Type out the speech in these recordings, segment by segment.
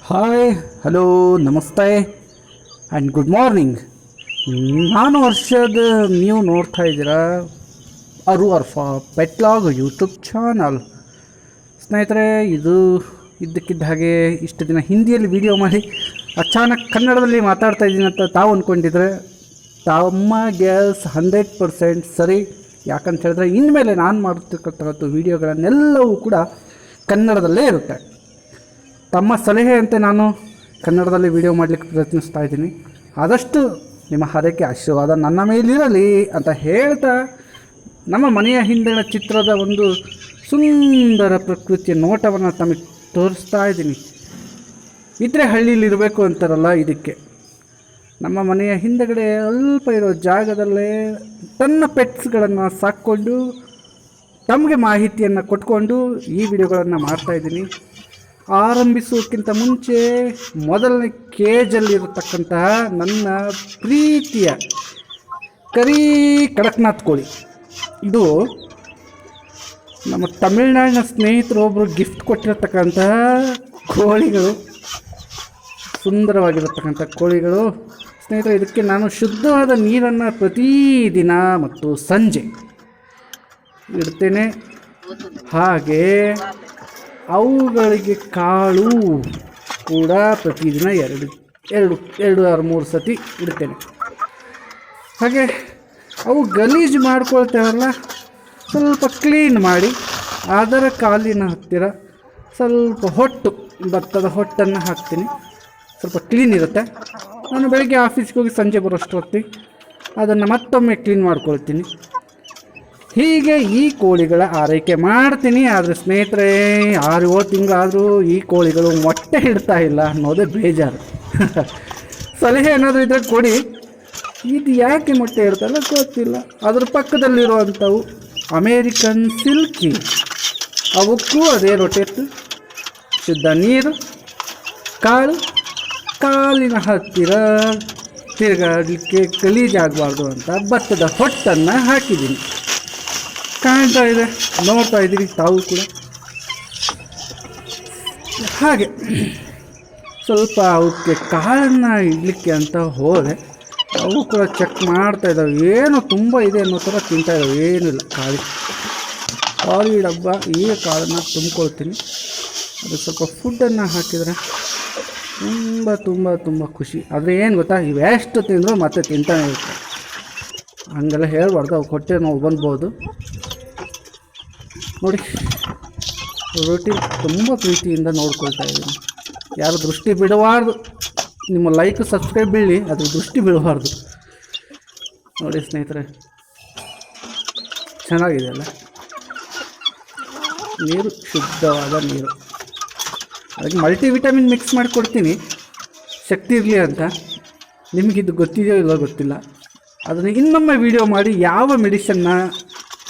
Hi hello ನಮಸ್ತೆ and good morning. ನಾನು ವರ್ಷದ ನೀವು ನೋಡ್ತಾ ಇದ್ದೀರಾ ಅರು ಅರ್ಫಾ ಪೆಟ್ಲಾಗ್ ಯೂಟ್ಯೂಬ್ ಚಾನಲ್. ಸ್ನೇಹಿತರೆ, ಇದು ಇದ್ದಕ್ಕಿದ್ದ ಹಾಗೆ ಇಷ್ಟು ದಿನ ಹಿಂದಿಯಲ್ಲಿ ವಿಡಿಯೋ ಮಾಡಿ ಅಚಾನಕ್ ಕನ್ನಡದಲ್ಲಿ ಮಾತಾಡ್ತಾ ಇದ್ದೀನಿ ಅಂತ ತಾವು ಅಂದ್ಕೊಂಡಿದ್ರೆ ತಮ್ಮ ಗೆಸ್ 100% ಸರಿ. ಯಾಕಂತ ಹೇಳಿದ್ರೆ ಇನ್ಮೇಲೆ ನಾನು ಮಾಡ್ತಿರ್ತಕ್ಕಂಥ ವಿಡಿಯೋಗಳನ್ನೆಲ್ಲವೂ ಕೂಡ ಕನ್ನಡದಲ್ಲೇ ಇರುತ್ತೆ. ತಮ್ಮ ಸಲಹೆಯಂತೆ ನಾನು ಕನ್ನಡದಲ್ಲಿ ವಿಡಿಯೋ ಮಾಡಲಿಕ್ಕೆ ಪ್ರಯತ್ನಿಸ್ತಾ ಇದ್ದೀನಿ. ಆದಷ್ಟು ನಿಮ್ಮ ಹರಕೆ ಆಶೀರ್ವಾದ ನನ್ನ ಮೇಲಿರಲಿ ಅಂತ ಹೇಳ್ತಾ, ನಮ್ಮ ಮನೆಯ ಹಿಂದಿನ ಚಿತ್ರದ ಒಂದು ಸುಂದರ ಪ್ರಕೃತಿಯ ನೋಟವನ್ನು ತಮಗೆ ತೋರಿಸ್ತಾ ಇದ್ದೀನಿ. ಇದ್ರೆ ಹಳ್ಳಿಲಿರಬೇಕು ಅಂತಾರಲ್ಲ, ಇದಕ್ಕೆ ನಮ್ಮ ಮನೆಯ ಹಿಂದಗಡೆ ಅಲ್ಪ ಇರೋ ಜಾಗದಲ್ಲೇ ತನ್ನ ಪೆಟ್ಸ್ಗಳನ್ನು ಸಾಕ್ಕೊಂಡು ತಮಗೆ ಮಾಹಿತಿಯನ್ನು ಕೊಟ್ಕೊಂಡು ಈ ವಿಡಿಯೋಗಳನ್ನು ಮಾಡ್ತಾಯಿದ್ದೀನಿ. ಆರಂಭಿಸೋಕ್ಕಿಂತ ಮುಂಚೆ ಮೊದಲನೇ ಕೇಜಲ್ಲಿರತಕ್ಕಂತಹ ನನ್ನ ಪ್ರೀತಿಯ ಕರಿ ಕಡಕ್ನಾಥ್ ಕೋಳಿ, ಇದು ನಮ್ಮ ತಮಿಳುನಾಡಿನ ಸ್ನೇಹಿತರೊಬ್ಬರು ಗಿಫ್ಟ್ ಕೊಟ್ಟಿರತಕ್ಕಂತಹ ಕೋಳಿಗಳು, ಸುಂದರವಾಗಿರತಕ್ಕಂಥ ಕೋಳಿಗಳು. ಸ್ನೇಹಿತರೆ, ಇದಕ್ಕೆ ನಾನು ಶುದ್ಧವಾದ ನೀರನ್ನು ಪ್ರತಿದಿನ ಮತ್ತು ಸಂಜೆ ಇಡ್ತೇನೆ. ಹಾಗೆ ಅವುಗಳಿಗೆ ಕಾಳು ಕೂಡ ಪ್ರತಿದಿನ ಎರಡು 3 ಸತಿ ಇಡ್ತೇನೆ. ಹಾಗೆ ಅವು ಗಲೀಜು ಮಾಡ್ಕೊಳ್ತೇವಲ್ಲ, ಸ್ವಲ್ಪ ಕ್ಲೀನ್ ಮಾಡಿ ಅದರ ಕಾಲಿನ ಹತ್ತಿರ ಸ್ವಲ್ಪ ಭತ್ತದ ಹೊಟ್ಟನ್ನು ಹಾಕ್ತೀನಿ. ಸ್ವಲ್ಪ ಕ್ಲೀನ್ ಇರುತ್ತೆ. ನಾನು ಬೆಳಗ್ಗೆ ಆಫೀಸ್ಗೆ ಹೋಗಿ ಸಂಜೆ ಬರೋಷ್ಟೊತ್ತಿಗೆ ಅದನ್ನು ಮತ್ತೊಮ್ಮೆ ಕ್ಲೀನ್ ಮಾಡ್ಕೊಳ್ತೀನಿ. ಹೀಗೆ ಈ ಕೋಳಿಗಳ ಆರೈಕೆ ಮಾಡ್ತೀನಿ. ಆದರೆ ಸ್ನೇಹಿತರೆ, 6-7 ತಿಂಗಳಾದರೂ ಈ ಕೋಳಿಗಳು ಮೊಟ್ಟೆ ಇಡ್ತಾ ಇಲ್ಲ ಅನ್ನೋದೇ ಬೇಜಾರು. ಸಲಹೆ ಏನಾದರೂ ಇದ್ದರೆ ಕೊಡಿ. ಇದು ಯಾಕೆ ಮೊಟ್ಟೆ ಇಡ್ತಾಯಿಲ್ಲ ಗೊತ್ತಿಲ್ಲ. ಅದ್ರ ಪಕ್ಕದಲ್ಲಿರುವಂಥವು ಅಮೇರಿಕನ್ ಸಿಲ್ಕಿ, ಅವಕ್ಕೂ ಅದೇ ರೊಟೆಟ್ಟು, ಶುದ್ಧ ನೀರು, ಕಾಳು, ಕಾಲಿನ ಹತ್ತಿರ ತಿರುಗಾಡಲಿಕ್ಕೆ ಗಲೀಜಾಗಬಾರ್ದು ಅಂತ ಭತ್ತದ ಹೊಟ್ಟನ್ನು ಹಾಕಿದ್ದೀನಿ. ಕಾಣ್ತಾ ಇದೆ, ನೋಡ್ತಾ ಇದ್ದೀವಿ ತಾವು ಕೂಡ. ಹಾಗೆ ಸ್ವಲ್ಪ ಅವಕ್ಕೆ ಕಾಳನ್ನು ಇಡಲಿಕ್ಕೆ ಅಂತ ಹೋದೆ. ಅವು ಕೂಡ ಚೆಕ್ ಮಾಡ್ತಾ ಇದ್ದಾವೆ, ಏನು ತುಂಬ ಇದೆ ಅನ್ನೋ ಥರ ತಿಂತಾ ಇದ್ದಾವೆ. ಏನಿಲ್ಲ, ಖಾಲಿ ಡಬ್ಬ. ಈಗ ಕಾಳನ್ನು ತುಂಬ್ಕೊಳ್ತೀನಿ. ಅದು ಸ್ವಲ್ಪ ಫುಡ್ಡನ್ನು ಹಾಕಿದರೆ ತುಂಬ ಖುಷಿ. ಆದರೆ ಏನು ಗೊತ್ತಾ, ಇವೆಷ್ಟು ತಿಂದರೂ ಮತ್ತೆ ತಿಂತಾನೆ ಇರುತ್ತೆ. ಹಂಗೆಲ್ಲ ಹೇಳ್ಬಾರ್ದು, ಅವು ಹೊಟ್ಟೆ ನೋವು ಬಂದ್ಬೋದು. ನೋಡಿ, ರೊಟ್ಟಿ ತುಂಬ ಪ್ರೀತಿಯಿಂದ ನೋಡ್ಕೊಳ್ತಾ ಇದ್ದೀನಿ. ಯಾರು ದೃಷ್ಟಿ ಬಿಡಬಾರ್ದು. ನಿಮ್ಮ ಲೈಕ್ ಸಬ್ಸ್ಕ್ರೈಬ್ ಬೀಳಿ, ಅದು ದೃಷ್ಟಿ ಬಿಡಬಾರ್ದು. ನೋಡಿ ಸ್ನೇಹಿತರೆ, ಚೆನ್ನಾಗಿದೆ ಅಲ್ಲ ನೀರು, ಶುದ್ಧವಾದ ನೀರು. ಅದಕ್ಕೆ ಮಲ್ಟಿವಿಟಮಿನ್ ಮಿಕ್ಸ್ ಮಾಡಿ ಕೊಡ್ತೀನಿ, ಶಕ್ತಿ ಇರಲಿ ಅಂತ. ನಿಮಗಿದು ಗೊತ್ತಿದೆಯೋ ಇಲ್ಲೋ ಗೊತ್ತಿಲ್ಲ. ಅದನ್ನು ಇನ್ನೊಮ್ಮೆ ವಿಡಿಯೋ ಮಾಡಿ ಯಾವ ಮೆಡಿಸನ್ನ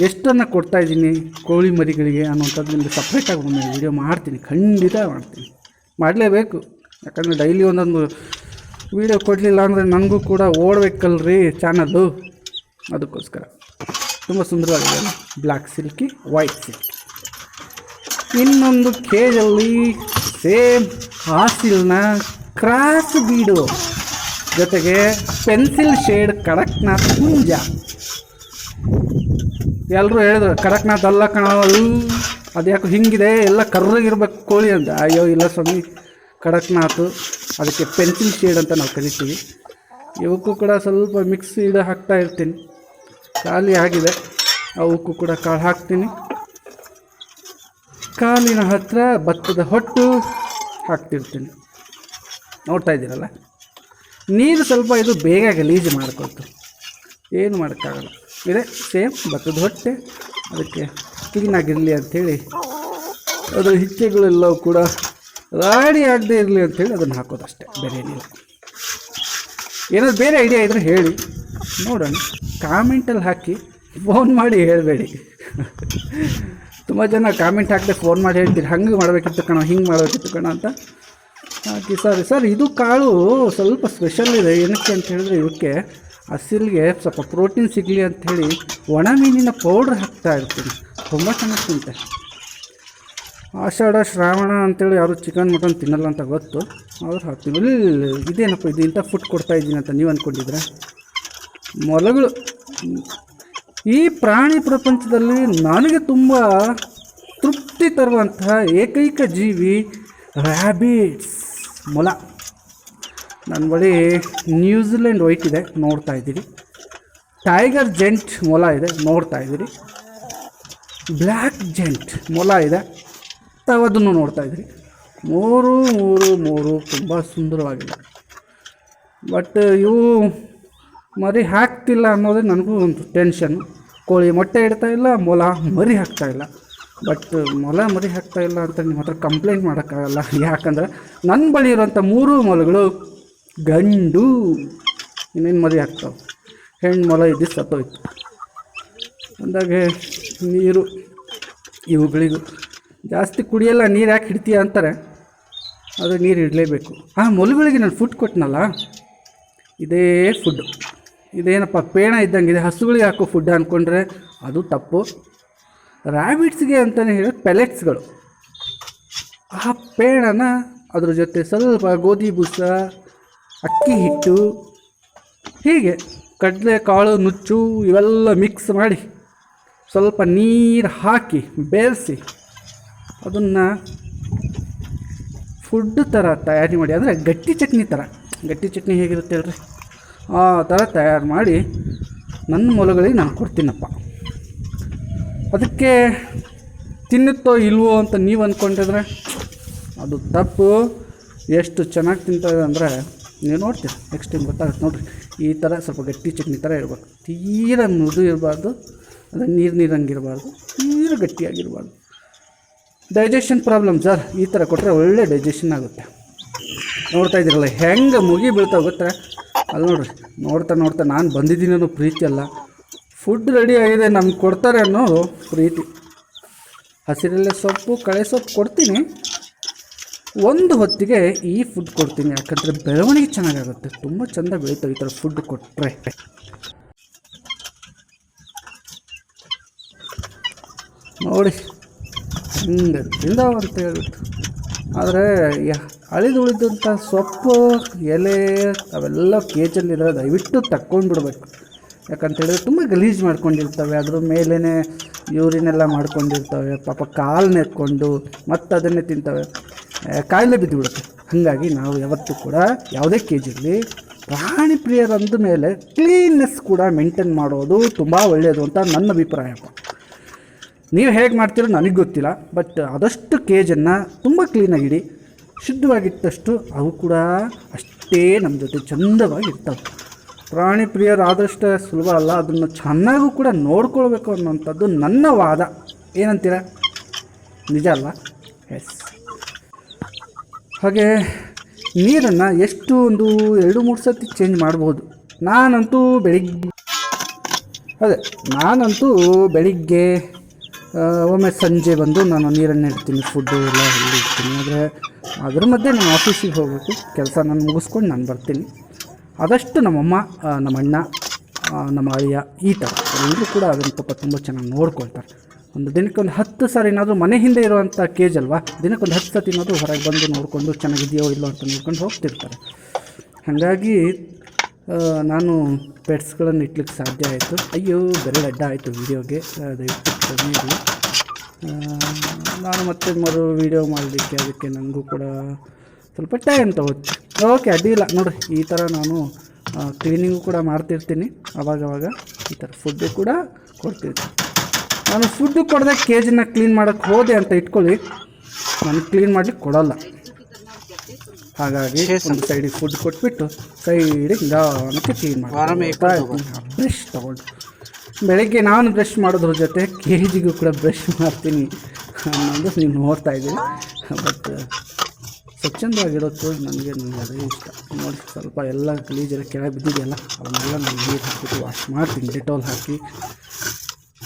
ಎಷ್ಟನ್ನು ಕೊಡ್ತಾಯಿದ್ದೀನಿ ಕೋಳಿ ಮರಿಗಳಿಗೆ ಅನ್ನೋಂಥದ್ದು ನಿಮಗೆ ಸಪ್ರೇಟಾಗಿ ಒಮ್ಮೆ ವಿಡಿಯೋ ಮಾಡ್ತೀನಿ, ಖಂಡಿತ ಮಾಡ್ತೀನಿ. ಮಾಡಲೇಬೇಕು. ಯಾಕಂದರೆ ಡೈಲಿ ಒಂದೊಂದು ವಿಡಿಯೋ ಕೊಡಲಿಲ್ಲ ಅಂದರೆ ನನಗೂ ಕೂಡ ಓಡಬೇಕಲ್ರಿ ಚಾನಲ್ಲು. ಅದಕ್ಕೋಸ್ಕರ ತುಂಬ ಸುಂದರವಾಗಿದೆ ಅಲ್ಲ, ಬ್ಲ್ಯಾಕ್ ಸಿಲ್ಕಿ, ವೈಟ್ ಸಿಲ್ಕಿ. ಇನ್ನೊಂದು ಕೇಜಲ್ಲಿ ಸೇಮ್ ಹಾಸಿಲ್ನ ಕ್ರಾಸ್ ಬೀಡು ಜೊತೆಗೆ ಪೆನ್ಸಿಲ್ ಶೇಡ್ ಕಡಕ್ನಾಥ್ ಹುಂಜ. ಎಲ್ಲರೂ ಹೇಳಿದ್ರು ಕಡಕ್ನಾಥ್ ಅಲ್ಲ ಕಣವಳು, ಅದು ಯಾಕೆ ಹಿಂಗಿದೆ, ಎಲ್ಲ ಕರ್ರಗಿರ್ಬೇಕು ಕೋಳಿ ಅಂತ. ಅಯ್ಯೋ ಇಲ್ಲ ಸ್ವಾಮಿ, ಕಡಕ್ನಾಥು. ಅದಕ್ಕೆ ಪೆನ್ಸಿಲ್ ಶೇಡ್ ಅಂತ ನಾವು ಕರಿತೀವಿ. ಇವಕ್ಕೂ ಕೂಡ ಸ್ವಲ್ಪ ಮಿಕ್ಸ್ ಹಾಕ್ತಾ ಇರ್ತೀನಿ. ಖಾಲಿ ಆಗಿದೆ, ಅವಕ್ಕೂ ಕೂಡ ಕಾಳು ಹಾಕ್ತೀನಿ. ಕಾಲಿನ ಹತ್ತಿರ ಭತ್ತದ ಹೊಟ್ಟು ಹಾಕ್ತಿರ್ತೀನಿ. ನೋಡ್ತಾ ಇದ್ದೀರಲ್ಲ, ನೀರು ಸ್ವಲ್ಪ ಇದು ಬೇಗ ಗಲೀಜು ಮಾಡ್ಕೊಳ್ತು, ಏನು ಮಾಡೋಕ್ಕಾಗಲ್ಲ. ಇದೆ ಸೇಮ್ ಭತ್ತದ ಹೊಟ್ಟೆ, ಅದಕ್ಕೆ ಕ್ಲೀನಾಗಿರಲಿ ಅಂಥೇಳಿ ಅದರ ಹಿಚ್ಚೆಗಳೆಲ್ಲವೂ ಕೂಡ ರಾಡಿ ಆಗದೆ ಇರಲಿ ಅಂಥೇಳಿ ಅದನ್ನು ಹಾಕೋದಷ್ಟೇ, ಬೇರೆ ಏನಿಲ್ಲ. ಏನಾದ್ರು ಬೇರೆ ಐಡಿಯಾ ಇದ್ದರೆ ಹೇಳಿ ನೋಡೋಣ. ಕಾಮೆಂಟಲ್ಲಿ ಹಾಕಿ, ಫೋನ್ ಮಾಡಿ ಹೇಳಬೇಡಿ. ತುಂಬ ಜನ ಕಾಮೆಂಟ್ ಹಾಕಿದೆ ಫೋನ್ ಮಾಡಿ ಹೇಳ್ತೀರಿ, ಹಂಗೆ ಮಾಡಬೇಕಿತ್ತು ಕಣ, ಹಿಂಗೆ ಮಾಡಬೇಕಿತ್ತು ಕಣ ಅಂತ ಹಾಕಿ. ಸರ್ ಇದು ಕಾಳು ಸ್ವಲ್ಪ ಸ್ಪೆಷಲ್ ಇದೆ. ಏನಕ್ಕೆ ಅಂತ ಹೇಳಿದ್ರೆ, ಇವಕ್ಕೆ ಹಸಿಲಿಗೆ ಸ್ವಲ್ಪ ಪ್ರೋಟೀನ್ ಸಿಗಲಿ ಅಂಥೇಳಿ ಒಣ ಮೀನಿನ ಪೌಡ್ರ್ ಹಾಕ್ತಾ ಇರ್ತೀನಿ. ತುಂಬ ಚೆನ್ನಾಗಿ ತಿಂತೆ. ಆಷಾಢ ಶ್ರಾವಣ ಅಂತೇಳಿ ಯಾರು ಚಿಕನ್ ಮಟನ್ ತಿನ್ನಲ್ಲ ಅಂತ ಗೊತ್ತು, ಅವ್ರು ಹಾಕ್ತೀವಿ. ಇದೇನಪ್ಪ ಇದು ಇಂಥ ಫುಡ್ ಕೊಡ್ತಾ ಇದ್ದೀನಿ ಅಂತ ನೀವು ಅಂದ್ಕೊಂಡಿದ್ರೆ. ಮೊಲಗಳು ಈ ಪ್ರಾಣಿ ಪ್ರಪಂಚದಲ್ಲಿ ನನಗೆ ತುಂಬ ತೃಪ್ತಿ ತರುವಂತಹ ಏಕೈಕ ಜೀವಿ ರ್ಯಾಬಿಟ್ಸ್, ಮೊಲ. ನನ್ನ ಬಳಿ ನ್ಯೂಜಿಲೆಂಡ್ ವೈಟ್ ಇದೆ, ನೋಡ್ತಾ ಇದ್ದೀರಿ. ಟೈಗರ್ ಜೆಂಟ್ ಮೊಲ ಇದೆ, ನೋಡ್ತಾ ಇದ್ದೀರಿ. ಬ್ಲ್ಯಾಕ್ ಜೆಂಟ್ ಮೊಲ ಇದೆ, ಅದನ್ನು ನೋಡ್ತಾ ಇದ್ದೀರಿ. ಮೂರು ತುಂಬ ಸುಂದರವಾಗಿದೆ. ಬಟ್ ಇವು ಮರಿ ಹಾಕ್ತಿಲ್ಲ ಅನ್ನೋದೇ ನನಗೂ ಒಂದು ಟೆನ್ಷನ್. ಕೋಳಿ ಮೊಟ್ಟೆ ಇಡ್ತಾ ಇಲ್ಲ, ಮೊಲ ಮರಿ ಹಾಕ್ತಾಯಿಲ್ಲ. ಬಟ್ ಮೊಲ ಮರಿ ಹಾಕ್ತಾಯಿಲ್ಲ ಅಂತ ನಿಮ್ಮ ಹತ್ರ ಕಂಪ್ಲೇಂಟ್ ಮಾಡೋಕ್ಕಾಗಲ್ಲ. ಯಾಕಂದರೆ ನನ್ನ ಬಳಿ ಇರೋಂಥ 3 ಮೊಲಗಳು ಗಂಡು, ಇನ್ನೇನು ಮರಿ ಹಾಕ್ತಾವೆ. ಹೆಣ್ಣು ಮೊಲ ಇದ್ದು ಸತ್ತೋಯ್ತು. ಅಂದಾಗೆ ನೀರು ಇವುಗಳಿಗೂ ಜಾಸ್ತಿ ಕುಡಿಯಲ್ಲ, ನೀರು ಯಾಕೆ ಹಿಡ್ತೀಯ ಅಂತಾರೆ. ಅದು ನೀರು ಇಡಲೇಬೇಕು. ಮೊಲಗಳಿಗೆ ನಾನು ಫುಡ್ ಕೊಟ್ಟನಲ್ಲ, ಇದೇ ಫುಡ್ಡು. ಇದೇನಪ್ಪ ಪೇಣ ಇದ್ದಂಗಿದೆ, ಹಸುಗಳಿಗೆ ಹಾಕೋ ಫುಡ್ ಅಂದ್ಕೊಂಡ್ರೆ ಅದು ತಪ್ಪು. ರ್ಯಾಬಿಟ್ಸ್ಗೆ ಅಂತಲೇ ಹೇಳೋದು ಪೆಲೆಟ್ಸ್ಗಳು. ಆ ಪೇಣನ ಅದ್ರ ಜೊತೆ ಸ್ವಲ್ಪ ಗೋಧಿ ಬೂಸ, ಅಕ್ಕಿ ಹಿಟ್ಟು, ಹೀಗೆ ಕಡಲೆ ಕಾಳು ನುಚ್ಚು ಇವೆಲ್ಲ ಮಿಕ್ಸ್ ಮಾಡಿ ಸ್ವಲ್ಪ ನೀರು ಹಾಕಿ ಬೇಯಿಸಿ ಅದನ್ನು ಫುಡ್ ಥರ ತಯಾರಿ ಮಾಡಿ, ಅಂದರೆ ಗಟ್ಟಿ ಚಟ್ನಿ ಥರ. ಗಟ್ಟಿ ಚಟ್ನಿ ಹೇಗಿರುತ್ತೆ ಹೇಳ್ರಿ, ಆ ಥರ ತಯಾರು ಮಾಡಿ ನನ್ನ ಮೊಲಗಳಿಗೆ ನಾನು ಕೊಡ್ತೀನಪ್ಪ. ಅದಕ್ಕೆ ತಿನ್ನುತ್ತೋ ಇಲ್ವೋ ಅಂತ ನೀವು ಅಂದ್ಕೊಂಡಿದ್ರೆ ಅದು ತಪ್ಪು. ಎಷ್ಟು ಚೆನ್ನಾಗಿ ತಿಂತದೆ ಅಂದರೆ ನೀವು ನೋಡ್ತೀರಿ, ನೆಕ್ಸ್ಟ್ ಟೈಮ್ ಗೊತ್ತಾಗುತ್ತೆ ನೋಡಿರಿ. ಈ ಥರ ಸ್ವಲ್ಪ ಗಟ್ಟಿ ಚಟ್ನಿ ಥರ ಇರಬೇಕು, ತೀರ ಮೃದು ಇರಬಾರ್ದು, ಅಂದರೆ ನೀರಂಗಿರಬಾರ್ದು, ತೀರ ಗಟ್ಟಿಯಾಗಿರಬಾರ್ದು. ಡೈಜೆಷನ್ ಪ್ರಾಬ್ಲಮ್ ಸರ್, ಈ ಥರ ಕೊಟ್ಟರೆ ಒಳ್ಳೆ ಡೈಜೆಷನ್ ಆಗುತ್ತೆ. ನೋಡ್ತಾ ಇದ್ದೀರಲ್ಲ ಹೆಂಗೆ ಮುಗಿ ಬೀಳ್ತಾವೆ ಗೊತ್ತಾ. ಅಲ್ಲಿ ನೋಡ್ರಿ, ನೋಡ್ತಾ ನಾನು ಬಂದಿದ್ದೀನಿ ಅನ್ನೋ ಪ್ರೀತಿ ಅಲ್ಲ, ಫುಡ್ ರೆಡಿ ಆಗಿದೆ ನಮ್ಗೆ ಕೊಡ್ತಾರೆ ಅನ್ನೋದು ಪ್ರೀತಿ. ಹಸಿರೆಲೆ ಸೊಪ್ಪು, ಕಳೆ ಸೊಪ್ಪು ಕೊಡ್ತೀನಿ, ಒಂದು ಹೊತ್ತಿಗೆ ಈ ಫುಡ್ ಕೊಡ್ತೀನಿ. ಯಾಕಂದರೆ ಬೆಳವಣಿಗೆ ಚೆನ್ನಾಗಾಗುತ್ತೆ, ತುಂಬ ಚೆಂದ ಬೆಳೀತವೆ ಈ ಥರ ಫುಡ್ ಕೊಟ್ಟರೆ. ನೋಡಿ ಹಿಂಗೆ ತಿಂದಾವ ಅಂತ ಹೇಳ್ಬಿಟ್ಟು. ಆದರೆ ಅಳಿದುಳಿದಂಥ ಸೊಪ್ಪು ಎಲೆ ಅವೆಲ್ಲ ಕೇಜಲ್ಲಿರೋ ದಯವಿಟ್ಟು ತಕ್ಕೊಂಡ್ಬಿಡ್ಬೇಕು. ಯಾಕಂತೇಳಿದ್ರೆ ತುಂಬ ಗಲೀಜು ಮಾಡ್ಕೊಂಡಿರ್ತವೆ, ಅದ್ರ ಮೇಲೇ ಯೂರಿನೆಲ್ಲ ಮಾಡ್ಕೊಂಡಿರ್ತವೆ. ಪಾಪ ಕಾಲನ್ನ ಎತ್ಕೊಂಡು ಮತ್ತು ಅದನ್ನೇ ತಿಂತವೆ, ಕಾಯಿಲೆ ಬಿದ್ದುಬಿಡುತ್ತೆ. ಹಾಗಾಗಿ ನಾವು ಯಾವತ್ತೂ ಕೂಡ ಯಾವುದೇ ಕೇಜಿರಲಿ ಪ್ರಾಣಿ ಪ್ರಿಯರಂದ ಮೇಲೆ ಕ್ಲೀನ್ನೆಸ್ ಕೂಡ ಮೇಂಟೈನ್ ಮಾಡೋದು ತುಂಬ ಒಳ್ಳೆಯದು ಅಂತ ನನ್ನ ಅಭಿಪ್ರಾಯಪ್ಪ. ನೀವು ಹೇಗೆ ಮಾಡ್ತೀರೋ ನನಗೆ ಗೊತ್ತಿಲ್ಲ, ಬಟ್ ಆದಷ್ಟು ಕೇಜನ್ನು ತುಂಬ ಕ್ಲೀನಾಗಿಡಿ. ಶುದ್ಧವಾಗಿಟ್ಟಷ್ಟು ಅವು ಕೂಡ ಅಷ್ಟೇ ನಮ್ಮ ಜೊತೆ ಚಂದವಾಗಿರ್ತವೆ. ಪ್ರಾಣಿ ಪ್ರಿಯರಾದಷ್ಟೇ ಸುಲಭ ಅಲ್ಲ, ಅದನ್ನು ಚೆನ್ನಾಗೂ ಕೂಡ ನೋಡ್ಕೊಳ್ಬೇಕು ಅನ್ನೋಂಥದ್ದು ನನ್ನ ವಾದ. ಏನಂತೀರ, ನಿಜ ಅಲ್ಲ? ಎಸ್. ಹಾಗೆ ನೀರನ್ನು ಎಷ್ಟು ಒಂದು 2-3 ಸತಿ ಚೇಂಜ್ ಮಾಡ್ಬೋದು. ನಾನಂತೂ ಬೆಳಿಗ್ಗೆ ಒಮ್ಮೆ ಸಂಜೆ ಬಂದು ನಾನು ನೀರನ್ನು ಇಡ್ತೀನಿ, ಫುಡ್ಡು ಎಲ್ಲ ಇಡ್ತೀನಿ. ಆದರೆ ಅದ್ರ ಮಧ್ಯೆ ನಾನು ಆಫೀಸಿಗೆ ಹೋಗಬೇಕು, ಕೆಲಸ ನಾನು ಮುಗಿಸ್ಕೊಂಡು ನಾನು ಬರ್ತೀನಿ. ಆದಷ್ಟು ನಮ್ಮಮ್ಮ, ನಮ್ಮ ಅಣ್ಣ, ನಮ್ಮ ಅಳಿಯ ಈ ಥರ ಎಲ್ಲರೂ ಕೂಡ ಅದನ್ನು ತುಂಬ ಚೆನ್ನಾಗಿ ನೋಡ್ಕೊಳ್ತಾರೆ. ಒಂದು ದಿನಕ್ಕೊಂದು 10 ಸಾರಿ ಏನಾದರೂ ಮನೆ ಹಿಂದೆ ಇರುವಂಥ ಕೇಜ್ ಅಲ್ವಾ, ದಿನಕ್ಕೊಂದು 10 ಸತಿ ಏನಾದರೂ ಹೊರಗೆ ಬಂದು ನೋಡಿಕೊಂಡು ಚೆನ್ನಾಗಿದೆಯೋ ಇಲ್ಲೋ ಅಂತ ನೋಡ್ಕೊಂಡು ಹೋಗ್ತಿರ್ತಾರೆ. ಹಾಗಾಗಿ ನಾನು ಪೆಟ್ಸ್ಗಳನ್ನು ಇಟ್ಲಿಕ್ಕೆ ಸಾಧ್ಯ ಆಯಿತು. ಅಯ್ಯೋ ಬೆರಳು ಅಡ್ಡ ಆಯಿತು ವೀಡಿಯೋಗೆ, ದಯವಿಟ್ಟು ಕಡಿಮೆ ಇರಲಿ. ನಾನು ಮತ್ತೆ ವೀಡಿಯೋ ಮಾಡಲಿಕ್ಕೆ ಅದಕ್ಕೆ ನನಗೂ ಕೂಡ ಸ್ವಲ್ಪ ಟೈಮ್ ತಗೋತೀನಿ. ಓಕೆ, ಅಡ್ಡಿಲ್ಲ ನೋಡಿರಿ. ಈ ಥರ ನಾನು ಕ್ಲೀನಿಂಗು ಕೂಡ ಮಾಡ್ತಿರ್ತೀನಿ, ಆವಾಗವಾಗ ಈ ಥರ ಫುಡ್ಡು ಕೂಡ ಕೊಡ್ತಿರ್ತೀನಿ. ನಾನು ಫುಡ್ಡು ಕೊಡದೆ ಕೇಜನ್ನು ಕ್ಲೀನ್ ಮಾಡೋಕ್ಕೆ ಹೋದೆ ಅಂತ ಇಟ್ಕೊಳ್ಳಿ, ನನಗೆ ಕ್ಲೀನ್ ಮಾಡಲಿಕ್ಕೆ ಕೊಡೋಲ್ಲ. ಹಾಗಾಗಿ ಒಂದು ಸೈಡಿಗೆ ಫುಡ್ ಕೊಟ್ಬಿಟ್ಟು ಸೈಡಿಗೆ ನಿಧಾನಕ್ಕೆ ಕ್ಲೀನ್ ಮಾಡಿ ಬ್ರಷ್ ತೊಗೊಂಡು ಬೆಳಗ್ಗೆ ನಾನು ಬ್ರಷ್ ಮಾಡೋದ್ರ ಜೊತೆ ಕೇಜಿಗೂ ಕೂಡ ಬ್ರಷ್ ಮಾಡ್ತೀನಿ ಅನ್ನೋದು ನೀವು ನೋಡ್ತಾ ಇದ್ದೀವಿ. ಬಟ್ ಸ್ವಚ್ಛಂದವಾಗಿಡೋದು ನನಗೆ ಅದೇ ಇಷ್ಟ. ನೋಡಿ, ಸ್ವಲ್ಪ ಎಲ್ಲ ಗಲೀಜೆಲ್ಲ ಕೆಳಗೆ ಬಿದ್ದಿದೆಯಲ್ಲ, ಅವನ್ನೆಲ್ಲ ನಾನು ನೀರು ಹಾಕ್ಬಿಟ್ಟು ವಾಶ್ ಮಾಡ್ತೀನಿ, ಡೆಟಾಲ್ ಹಾಕಿ.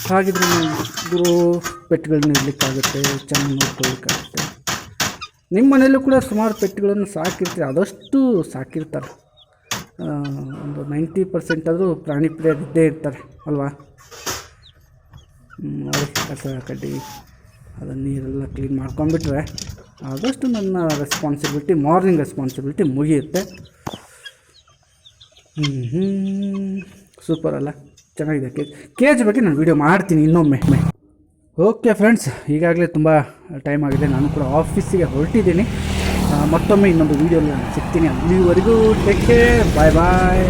ಹಾಗಿದ್ರೆ ಗುರು ಪೆಟ್ಗಳನ್ನ ಇಡಲಿಕ್ಕಾಗುತ್ತೆ, ಚೆನ್ನಾಗಿ ನೋಡ್ಕೊಳ್ಳಿಕ್ಕಾಗುತ್ತೆ. ನಿಮ್ಮ ಮನೆಯಲ್ಲೂ ಕೂಡ ಸುಮಾರು ಪೆಟ್ಗಳನ್ನು ಸಾಕಿರ್ತೀರಿ, ಆದಷ್ಟು ಸಾಕಿರ್ತಾರೆ. ಒಂದು 90% ಆದರೂ ಪ್ರಾಣಿ ಪ್ರಿಯರಿದ್ದೇ ಇರ್ತಾರೆ ಅಲ್ವಾ. ನೋಡಿ, ಕಸ ಕಡ್ಡಿ ಅದನ್ನು ನೀರೆಲ್ಲ ಕ್ಲೀನ್ ಮಾಡ್ಕೊಂಡ್ಬಿಟ್ರೆ ಆದಷ್ಟು ನನ್ನ ರೆಸ್ಪಾನ್ಸಿಬಿಲಿಟಿ, ಮಾರ್ನಿಂಗ್ ರೆಸ್ಪಾನ್ಸಿಬಿಲಿಟಿ ಮುಗಿಯುತ್ತೆ. ಸೂಪರ್ ಅಲ್ಲ, ಚೆನ್ನಾಗಿದೆ. ಕೇಜ್ ಬಗ್ಗೆ ನಾನು ವೀಡಿಯೋ ಮಾಡ್ತೀನಿ ಇನ್ನೊಮ್ಮೆ. ಓಕೆ ಫ್ರೆಂಡ್ಸ್, ಈಗಾಗಲೇ ತುಂಬ ಟೈಮ್ ಆಗಿದೆ, ನಾನು ಕೂಡ ಆಫೀಸಿಗೆ ಹೊರಟಿದ್ದೀನಿ. ಮತ್ತೊಮ್ಮೆ ಇನ್ನೊಂದು ವೀಡಿಯೋಲಿ ನಾನು ಸಿಗ್ತೀನಿ. ಅಲ್ಲಿವರೆಗೂ ಟೇಕ್ ಕೇರ್, ಬಾಯ್ ಬಾಯ್.